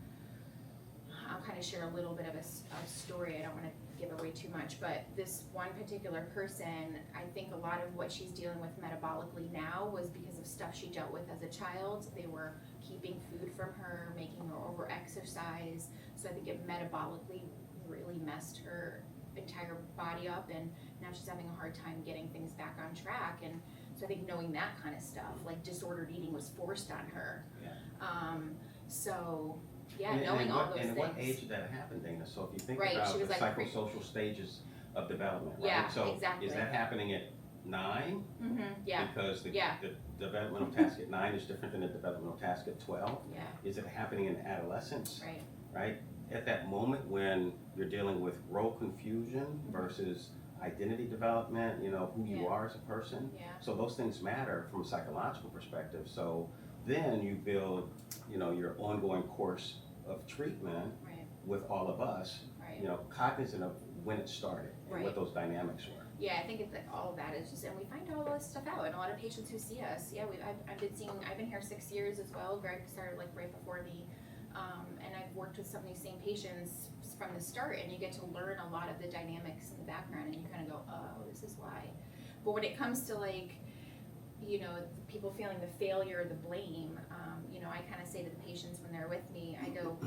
I'll kind of share a little bit of a story, I don't want to give away too much, but this one particular person, I think a lot of what she's dealing with metabolically now was because of stuff she dealt with as a child. They were keeping food from her, making her over-exercise, so I think it metabolically really messed her entire body up, and now she's having a hard time getting things back on track. And so I think knowing that kind of stuff, like disordered eating was forced on her. Yeah. Knowing all those things. And at what age did that happen, Dana? So if you think Right, about she the was like psychosocial stages of development, right? Yeah, So exactly. is that happening at 9? Mm-hmm, yeah, Because the Yeah. developmental task at 9 is different than the developmental task at 12. yeah, Is it happening in adolescence, right, right? At that moment when you're dealing with role confusion versus identity development, who you Yeah. are as a person. yeah, So those things matter from a psychological perspective. So then you build, your ongoing course of treatment right, with all of us, right. cognizant of when it started and Right. what those dynamics were. Yeah, I think it's like all of that is just, and we find all this stuff out, and a lot of patients who see us, I've been here 6 years as well. Greg started like right before me, and I've worked with some of these same patients from the start, and you get to learn a lot of the dynamics in the background, and you kind of go, oh, this is why. But when it comes to people feeling the failure or the blame, I kind of say to the patients when they're with me, I go,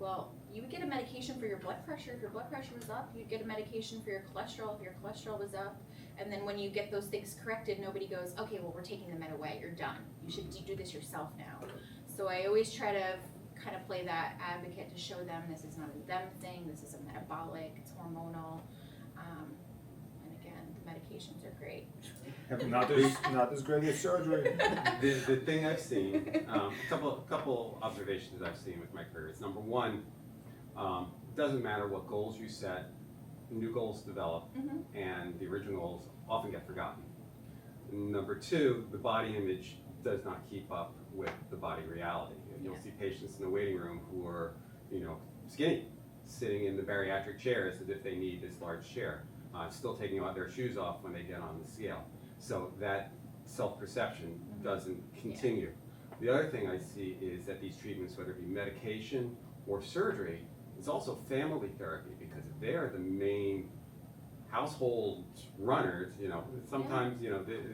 well, you would get a medication for your blood pressure if your blood pressure was up. You'd get a medication for your cholesterol if your cholesterol was up. And then when you get those things corrected, nobody goes, okay, well, we're taking the med away. You're done. You should do this yourself now. So I always try to kind of play that advocate to show them this is not a them thing. This is a metabolic. It's hormonal. And again, the medications are great. Not as great as surgery. The thing I've seen, a couple observations that I've seen with my career is, number one, doesn't matter what goals you set, new goals develop, and the original goals often get forgotten. Number two, the body image does not keep up with the body reality. You'll see patients in the waiting room who are, skinny, sitting in the bariatric chairs as if they need this large chair, still taking their shoes off when they get on the scale. So that self-perception doesn't continue. The other thing I see is that these treatments, whether it be medication or surgery, is also family therapy, because they're the main household runners. Sometimes the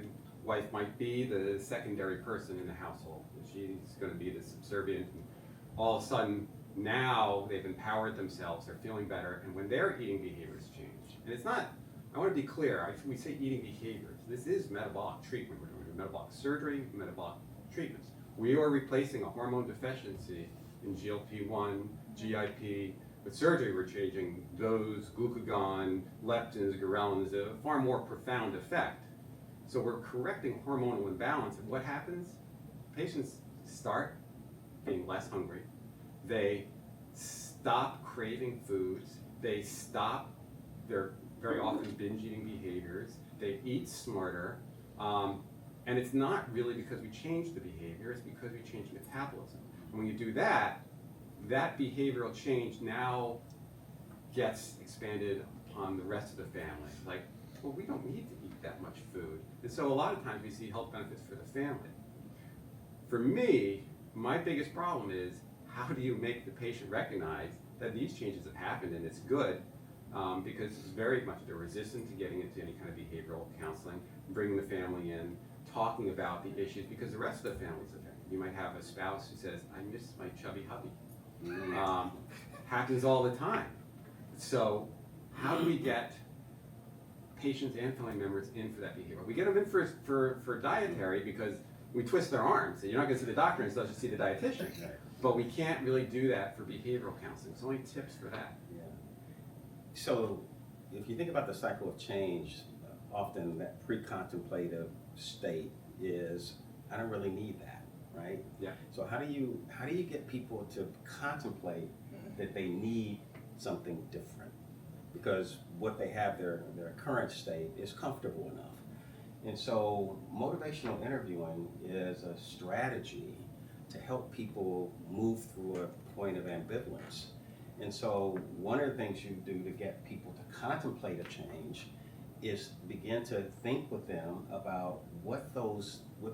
wife might be the secondary person in the household. She's going to be the subservient. And all of a sudden, now they've empowered themselves. They're feeling better, and when their eating behaviors change, and it's not. I want to be clear. We say eating behaviors. This is metabolic treatment. We're doing metabolic surgery, metabolic treatments. We are replacing a hormone deficiency in GLP-1, GIP. With surgery, we're changing those glucagon, leptins, ghrelins, a far more profound effect. So we're correcting hormonal imbalance, and what happens? Patients start being less hungry. They stop craving foods. They stop their very often binge eating behaviors. They eat smarter. And it's not really because we change the behavior, it's because we change metabolism. And when you do that, that behavioral change now gets expanded upon the rest of the family. Like, well, we don't need to eat that much food. And so a lot of times we see health benefits for the family. For me, my biggest problem is, how do you make the patient recognize that these changes have happened and it's good? because it's very much they're resistant to getting into any kind of behavioral counseling, bringing the family in, talking about the issues, because the rest of the family's affected. You might have a spouse who says, I miss my chubby hubby. Happens all the time. So how do we get patients and family members in for that behavior? We get them in for dietary because we twist their arms. So you're not going to see the doctor until you see the dietitian. But we can't really do that for behavioral counseling. So any tips for that? Yeah. So if you think about the cycle of change, often that pre-contemplative state is, I don't really need that, right? Yeah. So how do you get people to contemplate that they need something different? Because what they have, their current state, is comfortable enough. And so motivational interviewing is a strategy to help people move through a point of ambivalence. And so one of the things you do to get people to contemplate a change is begin to think with them about what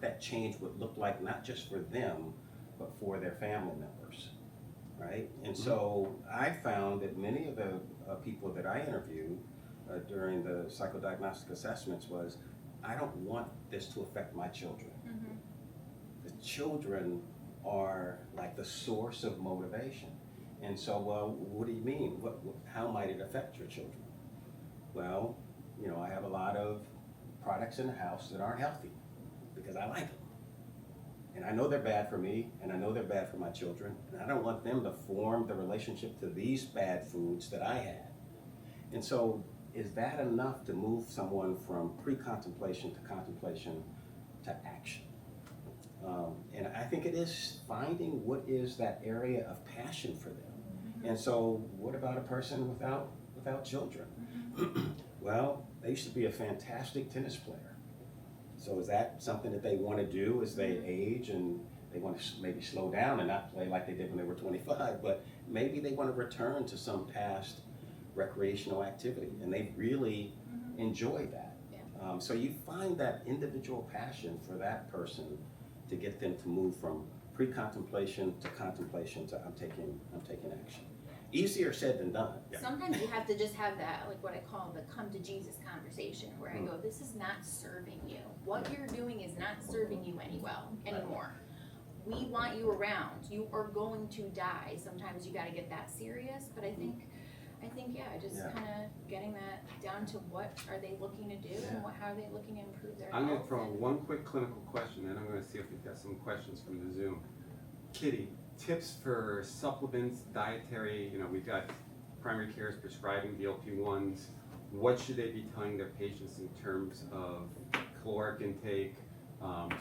that change would look like, not just for them, but for their family members, right? And so I found that many of the people that I interviewed during the psychodiagnostic assessments was, I don't want this to affect my children. The children are like the source of motivation. And so, well, what do you mean? How might it affect your children? Well, you know, I have a lot of products in the house that aren't healthy because I like them. And I know they're bad for me, and I know they're bad for my children, and I don't want them to form the relationship to these bad foods that I had. And so, is that enough to move someone from pre-contemplation to contemplation to action? And I think it is finding what is that area of passion for them. And so, what about a person without children? Well, they used to be a fantastic tennis player. So is that something that they want to do as they age and they want to maybe slow down and not play like they did when they were 25, but maybe they want to return to some past recreational activity and they really enjoy that. Yeah. So you find that individual passion for that person to get them to move from pre-contemplation to contemplation to I'm taking action. Easier said than done. Sometimes you have to just have that, like what I call the come to Jesus conversation, where I go, this is not serving you. What you're doing is not serving you anymore. We want you around. You are going to die. Sometimes you got to get that serious, but I think just kind of getting that down to what are they looking to do and how are they looking to improve their health. I'm going to throw one quick clinical question, and I'm going to see if we've got some questions from the Zoom. Kitty, tips for supplements, dietary, we've got primary care is prescribing GLP-1s. What should they be telling their patients in terms of caloric intake,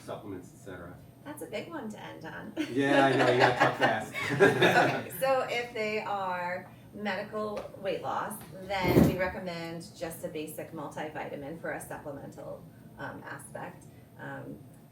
supplements, etc.? That's a big one to end on. Yeah, I know, you gotta talk fast. Okay, so if they are medical weight loss, then we recommend just a basic multivitamin for a supplemental aspect.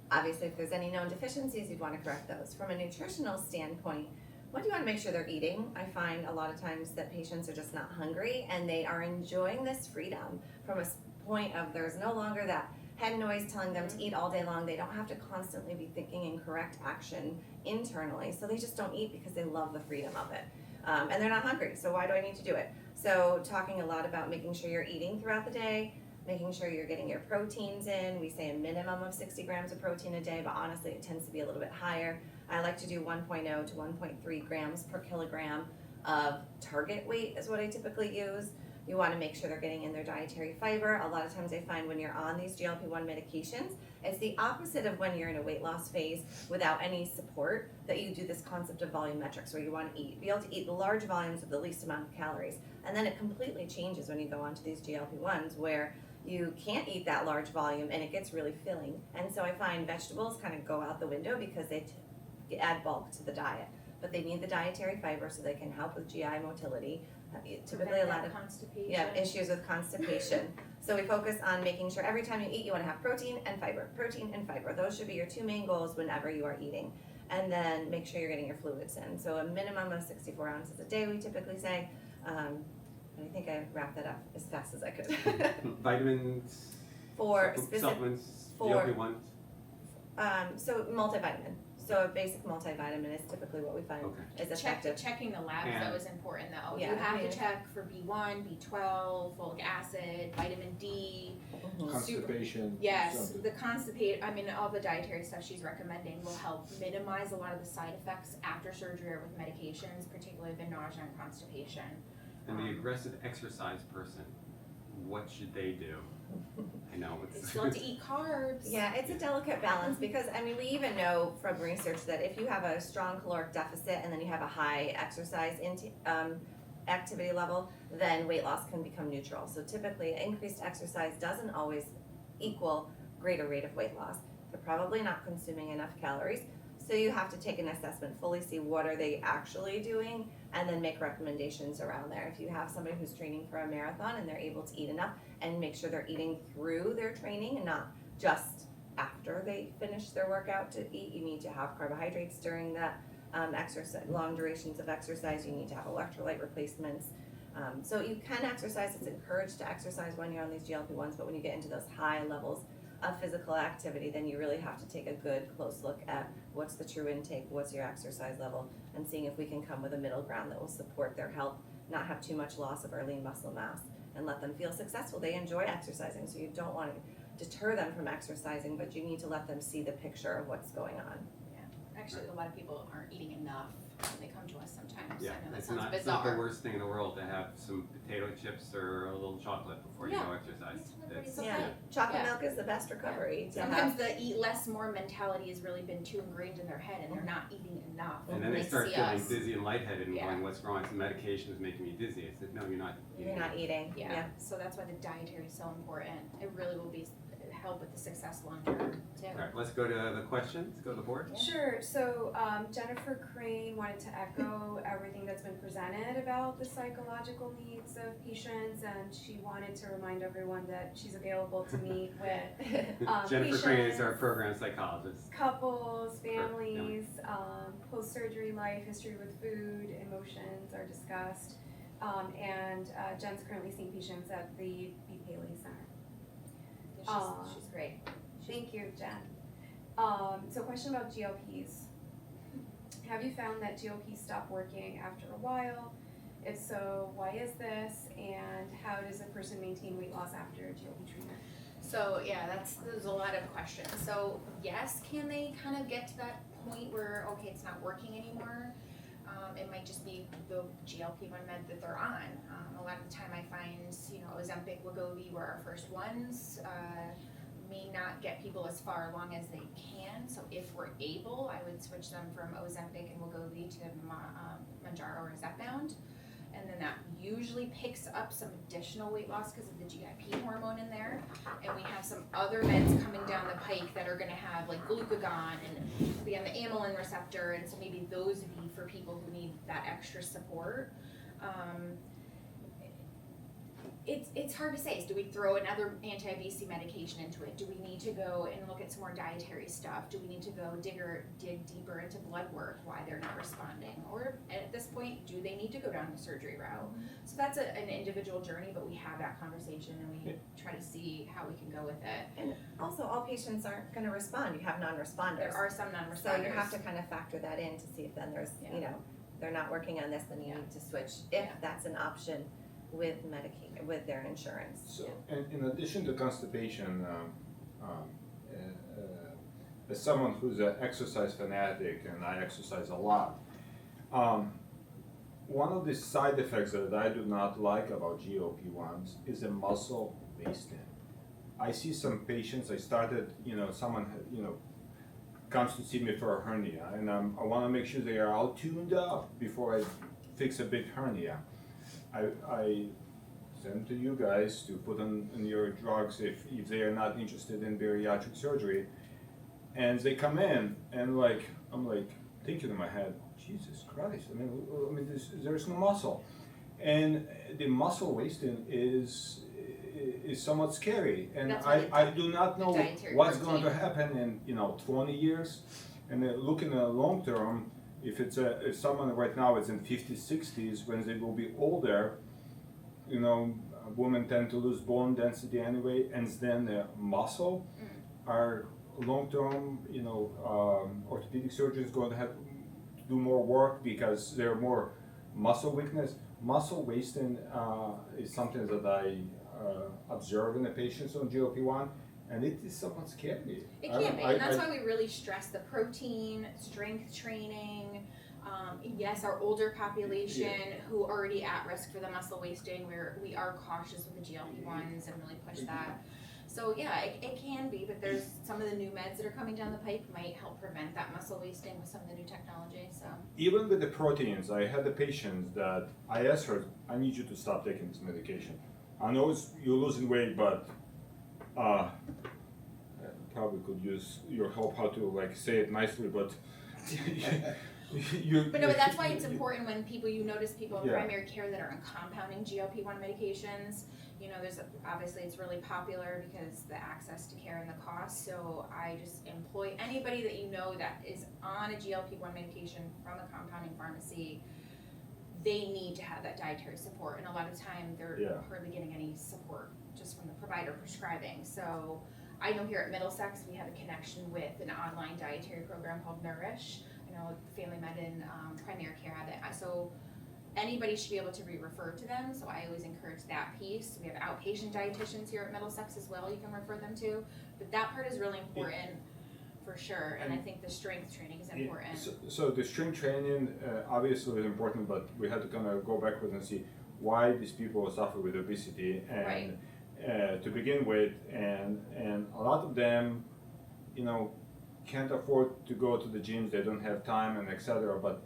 Obviously, if there's any known deficiencies, you'd want to correct those. From a nutritional standpoint, what do you want to make sure they're eating? I find a lot of times that patients are just not hungry and they are enjoying this freedom from a point of there's no longer that head noise telling them to eat all day long. They don't have to constantly be thinking in correct action internally. So they just don't eat because they love the freedom of it. And they're not hungry, so why do I need to do it? So talking a lot about making sure you're eating throughout the day, making sure you're getting your proteins in. We say a minimum of 60 grams of protein a day, but honestly it tends to be a little bit higher. I like to do 1.0 to 1.3 grams per kilogram of target weight is what I typically use. You want to make sure they're getting in their dietary fiber. A lot of times I find when you're on these GLP-1 medications, it's the opposite of when you're in a weight loss phase without any support, that you do this concept of volumetrics where you want to be able to eat large volumes with the least amount of calories. And then it completely changes when you go onto these GLP-1s where you can't eat that large volume and it gets really filling. And so I find vegetables kind of go out the window because they add bulk to the diet. But they need the dietary fiber so they can help with GI motility. Typically a lot of constipation. issues with constipation. So we focus on making sure every time you eat you want to have protein and fiber. Protein and fiber. Those should be your two main goals whenever you are eating. And then make sure you're getting your fluids in. So a minimum of 64 ounces a day we typically say. And I think I wrapped that up as fast as I could. Vitamins, For supplements, for GLP-1s. So multivitamin. So a basic multivitamin is typically what we find Okay. is effective. Checking the labs, And- that was important though. Yeah, You have I mean- to check for B1, B12, folic acid, vitamin D. Mhm. Constipation. Yes, something. the constipate, I mean, all the dietary stuff she's recommending will help minimize a lot of the side effects after surgery or with medications, particularly the nausea and constipation. And the aggressive exercise person, what should they do? I know They it's. still have to eat carbs. Yeah, it's a delicate balance because, I mean, we even know from research that if you have a strong caloric deficit and then you have a high exercise activity level, then weight loss can become neutral. So typically, increased exercise doesn't always equal greater rate of weight loss. They're probably not consuming enough calories. So you have to take an assessment, fully see what are they actually doing, and then make recommendations around there. If you have somebody who's training for a marathon and they're able to eat enough, and make sure they're eating through their training and not just after they finish their workout to eat. You need to have carbohydrates during that exercise, long durations of exercise. You need to have electrolyte replacements. So you can exercise. It's encouraged to exercise when you're on these GLP-1s, but when you get into those high levels of physical activity, then you really have to take a good close look at what's the true intake, what's your exercise level, and seeing if we can come with a middle ground that will support their health, not have too much loss of our lean muscle mass, and let them feel successful. They enjoy exercising, so you don't want to deter them from exercising, but you need to let them see the picture of what's going on. Actually, a lot of people aren't eating enough when they come to us sometimes. Yeah, I know that it's sounds not the bizarre. worst thing in the world to have some potato chips or a little chocolate before you Yeah. go exercise. It's It's- okay. Yeah, chocolate Yeah. milk is the best recovery. To Sometimes have. the eat less more mentality has really been too ingrained in their head and they're not eating enough. And then when they start see feeling us. dizzy and lightheaded and Yeah. going, what's wrong? It's the medication is making me dizzy. I said, no, you're not eating. You're not eating. Yeah, so that's why the dietary is so important. It really will be help with the success long term too. All right, let's go to the questions. Let's go to the board. Sure, so Jennifer Crane wanted to echo everything that's been presented about the psychological needs of patients, and she wanted to remind everyone that she's available to meet with Jennifer Crane is our patients, program psychologist. couples, families, post-surgery life, history with food, emotions are discussed. And Jen's currently seeing patients at the B. Paley Center. She's great. Thank you, Jen. So question about GLPs. Have you found that GLPs stop working after a while? If so, why is this? And how does a person maintain weight loss after GLP treatment? So yeah, there's a lot of questions. So yes, can they kind of get to that point where, okay, it's not working anymore? It might just be the GLP-1 med that they're on. A lot of the time I find, Ozempic, Wegovy were our first ones. May not get people as far along as they can. So if we're able, I would switch them from Ozempic and Wegovy to Mounjaro or Zepbound. And then that usually picks up some additional weight loss because of the GIP hormone in there. And we have some other meds coming down the pike that are gonna have like glucagon and be on the amylin receptor, and so maybe those would be for people who need that extra support. It's hard to say. Do we throw another anti-obesity medication into it? Do we need to go and look at some more dietary stuff? Do we need to go dig deeper into blood work, why they're not responding? Or at this point, do they need to go down the surgery route? So that's an individual journey, but we have that conversation and we try to see how we can go with it. And also, all patients aren't going to respond. You have non-responders. There are some non-responders. So you have to kind of factor that in to see if then there's, Yeah. they're not working on this, then you Yeah. need to switch if Yeah. that's an option with Medicaid, with their insurance. So, and in addition to constipation, as someone who's an exercise fanatic and I exercise a lot, one of the side effects that I do not like about GLP-1s is the muscle wasting. I see some patients, someone comes to see me for a hernia, and I want to make sure they are all tuned up before I fix a big hernia. I send to you guys to put on your drugs if they are not interested in bariatric surgery, and they come in and I'm thinking in my head, Jesus Christ! There's no muscle, and the muscle wasting is somewhat scary, and That's why I do not know dietary what's protein. going to happen in 20 years, and looking at long term. If someone right now is in 50s, 60s, when they will be older, women tend to lose bone density anyway, and then the muscle are long term, orthopedic surgeon is going to have to do more work because there are more muscle weakness. Muscle wasting is something that I observe in the patients on GLP-1, and it is somewhat scary. It can be, and that's why we really stress the protein, strength training. Yes, our older population who are already at risk for the muscle wasting, we are cautious with the GLP-1s and really push that. So yeah, it can be, but there's some of the new meds that are coming down the pipe might help prevent that muscle wasting with some of the new technology, so. Even with the proteins, I had a patient that I asked her, I need you to stop taking this medication. I know you're losing weight, but I probably could use your help how to say it nicely, but But no, that's why it's important when you notice people in Yeah. primary care that are on compounding GLP-1 medications. There's obviously it's really popular because the access to care and the cost. So I just employ anybody that that is on a GLP-1 medication from a compounding pharmacy. They need to have that dietary support, and a lot of time they're hardly getting any support just from the provider prescribing. So I know here at Middlesex we have a connection with an online dietary program called Nourish. Family Med and primary care have it. So anybody should be able to be referred to them. So I always encourage that piece. We have outpatient dietitians here at Middlesex as well you can refer them to. But that part is really important for sure. And I think the strength training is important. So the strength training obviously is important, but we had to kind of go backwards and see why these people suffer with obesity and to begin with, and a lot of them, can't afford to go to the gyms. They don't have time and etc. But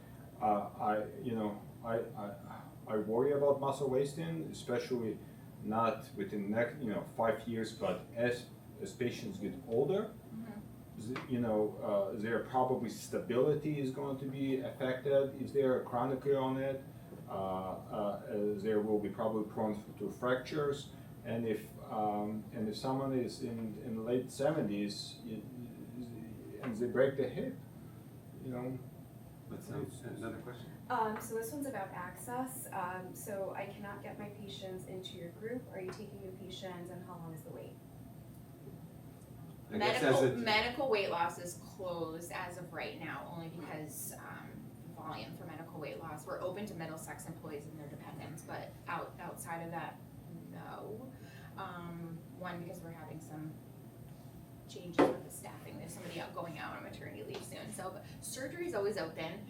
I worry about muscle wasting, especially not within next 5 years, but as patients get older, their probably stability is going to be affected if they're chronically on it. There will be probably prone to fractures, and if someone is in the late 70s and they break the hip, Let's another question. So this one's about access. So I cannot get my patients into your group. Are you taking new patients, and how long is the wait? Medical weight loss is closed as of right now, only because volume for medical weight loss. We're open to Middlesex employees and their dependents, but outside of that, no. One, because we're having some changes with the staffing. There's somebody going out on maternity leave soon. So, but surgery is always open.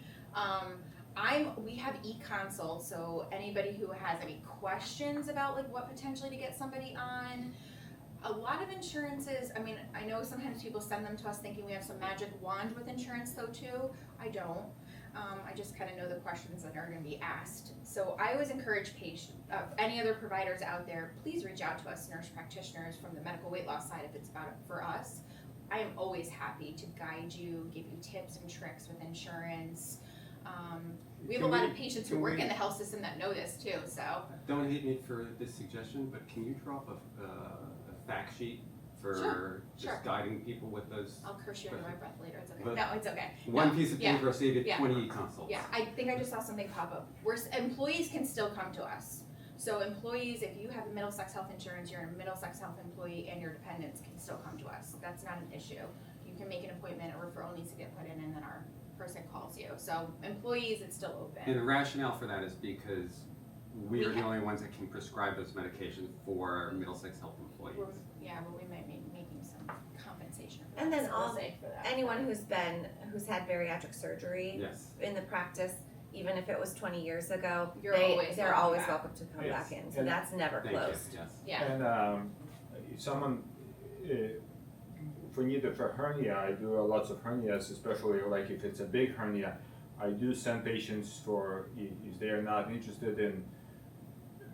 We have e-consult, so anybody who has any questions about what potentially to get somebody on. A lot of insurances, I know sometimes people send them to us thinking we have some magic wand with insurance though too. I don't. I just kind of know the questions that are going to be asked. So I always encourage any other providers out there, please reach out to us nurse practitioners from the medical weight loss side if it's about it for us. I am always happy to guide you, give you tips and tricks with insurance. We have a lot of patients who work in the health system that know this too, so. Don't hate me for this suggestion, but can you drop a fact sheet for guiding people with those? I'll curse you under my breath later, it's okay. But No, it's okay. One piece of paper will save you 20 consults. Yeah, I think I just saw something pop up. Employees can still come to us. So employees, if you have Middlesex Health insurance, you're a Middlesex Health employee and your dependents can still come to us. That's not an issue. You can make an appointment, a referral needs to get put in, and then our person calls you. So employees, it's still open. And the rationale for that is because we are the only ones that can prescribe those medications for Middlesex Health employees. We might be making some compensation for that. And then so we'll save for that. anyone who's had bariatric surgery Yes. in the practice, even if it was 20 years ago, They're always welcome welcome to come Yes. back in. So And that's never Thank you. closed. Yes. Yeah. And if someone, for neither for hernia, I do lots of hernias, especially if it's a big hernia. I do send patients if they are not interested in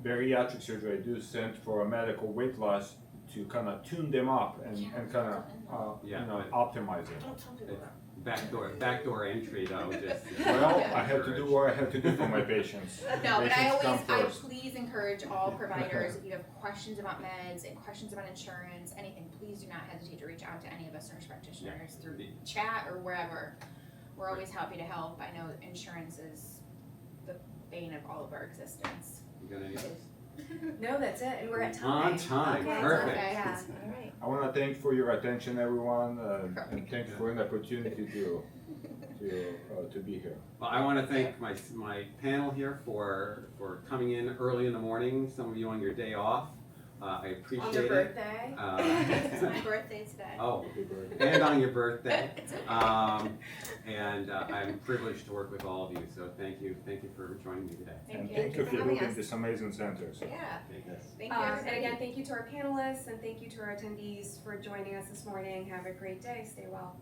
bariatric surgery, I do send for a medical weight loss to kind of tune them up and kind of optimize it. Don't tell people that. Backdoor entry though, just. Well, I have to do what I have to do for my patients. No, but Patients come I first. please encourage all providers, if you have questions about meds and questions about insurance, anything, please do not hesitate to reach out to any of us nurse practitioners through chat or wherever. We're always happy to help. I know insurance is the bane of all of our existence. You got any others? No, that's it, and we're at time. On time, Okay, perfect. Yeah, all right. I want to thank for your attention, everyone, and thank you for an opportunity to be here. Well, I want to thank my panel here for coming in early in the morning, some of you on your day off. I appreciate On your it. birthday. It's my birthday today. Oh, Happy birthday. and on your birthday. It's okay. And I'm privileged to work with all of you, so thank you for joining me today. And Thank you. thank you for having building us. this amazing center. So. Yeah, Yes. thank you, And everybody. again, thank you to our panelists and thank you to our attendees for joining us this morning. Have a great day. Stay well.